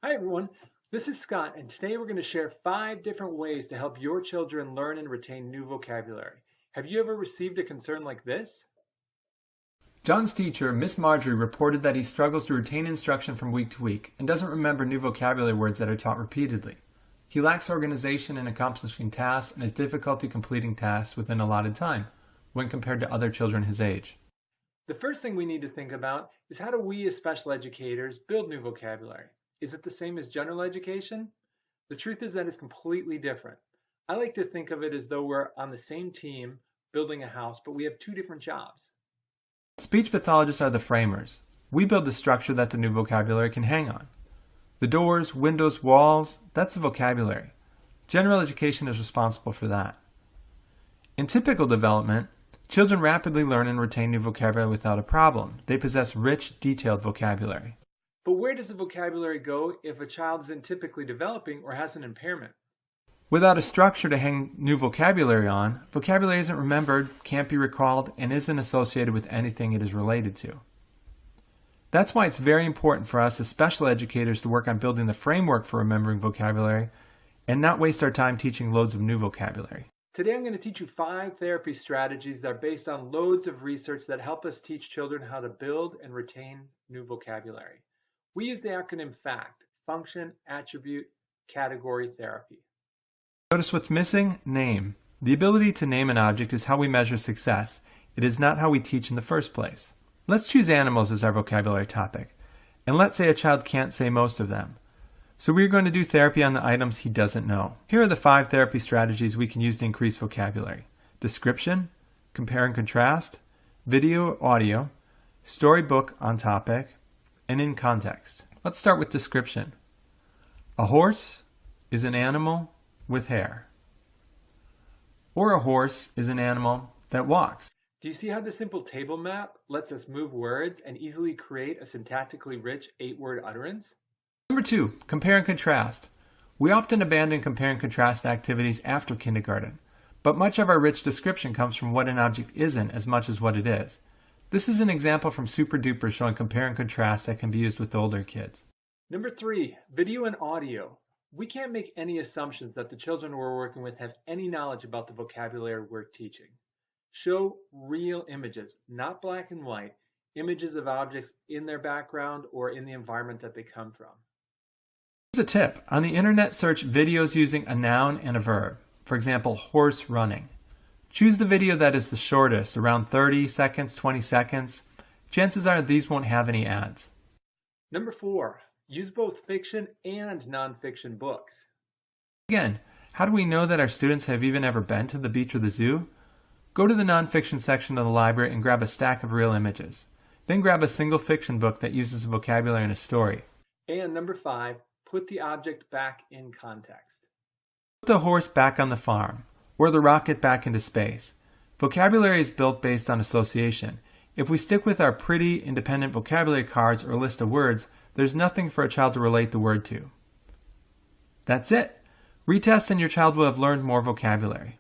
Hi everyone, this is Scott, and today we're going to share 5 different ways to help your children learn and retain new vocabulary. Have you ever received a concern like this? John's teacher, Miss Marjorie, reported that he struggles to retain instruction from week to week and doesn't remember new vocabulary words that are taught repeatedly. He lacks organization in accomplishing tasks and has difficulty completing tasks within allotted time when compared to other children his age. The first thing we need to think about is how do we as special educators build new vocabulary? Is it the same as general education? The truth is that it's completely different. I like to think of it as though we're on the same team building a house, but we have 2 different jobs. Speech pathologists are the framers. We build the structure that the new vocabulary can hang on. The doors, windows, walls, that's the vocabulary. General education is responsible for that. In typical development, children rapidly learn and retain new vocabulary without a problem. They possess rich, detailed vocabulary. But where does the vocabulary go if a child isn't typically developing or has an impairment? Without a structure to hang new vocabulary on, vocabulary isn't remembered, can't be recalled, and isn't associated with anything it is related to. That's why it's very important for us as special educators to work on building the framework for remembering vocabulary and not waste our time teaching loads of new vocabulary. Today I'm going to teach you 5 therapy strategies that are based on loads of research that help us teach children how to build and retain new vocabulary. We use the acronym FACT, Function, Attribute, Category, Therapy. Notice what's missing? Name. The ability to name an object is how we measure success. It is not how we teach in the first place. Let's choose animals as our vocabulary topic. And let's say a child can't say most of them. So we're going to do therapy on the items he doesn't know. Here are the 5 therapy strategies we can use to increase vocabulary. Description, compare and contrast, video or audio, storybook on topic, and in context. Let's start with description. A horse is an animal with hair. Or a horse is an animal that walks. Do you see how the simple table map lets us move words and easily create a syntactically rich 8-word utterance? Number 2, compare and contrast. We often abandon compare and contrast activities after kindergarten, but much of our rich description comes from what an object isn't as much as what it is. This is an example from Super Duper showing compare and contrast that can be used with older kids. Number 3, video and audio. We can't make any assumptions that the children we're working with have any knowledge about the vocabulary we're teaching. Show real images, not black and white, images of objects in their background or in the environment that they come from. Here's a tip. On the internet, search videos using a noun and a verb. For example, horse running. Choose the video that is the shortest, around 30 seconds, 20 seconds. Chances are these won't have any ads. Number 4, use both fiction and nonfiction books. Again, how do we know that our students have even ever been to the beach or the zoo? Go to the nonfiction section of the library and grab a stack of real images. Then grab a single fiction book that uses vocabulary in a story. And number 5, put the object back in context. Put the horse back on the farm, or the rocket back into space. Vocabulary is built based on association. If we stick with our pretty, independent vocabulary cards or list of words, there's nothing for a child to relate the word to. That's it. Retest and your child will have learned more vocabulary.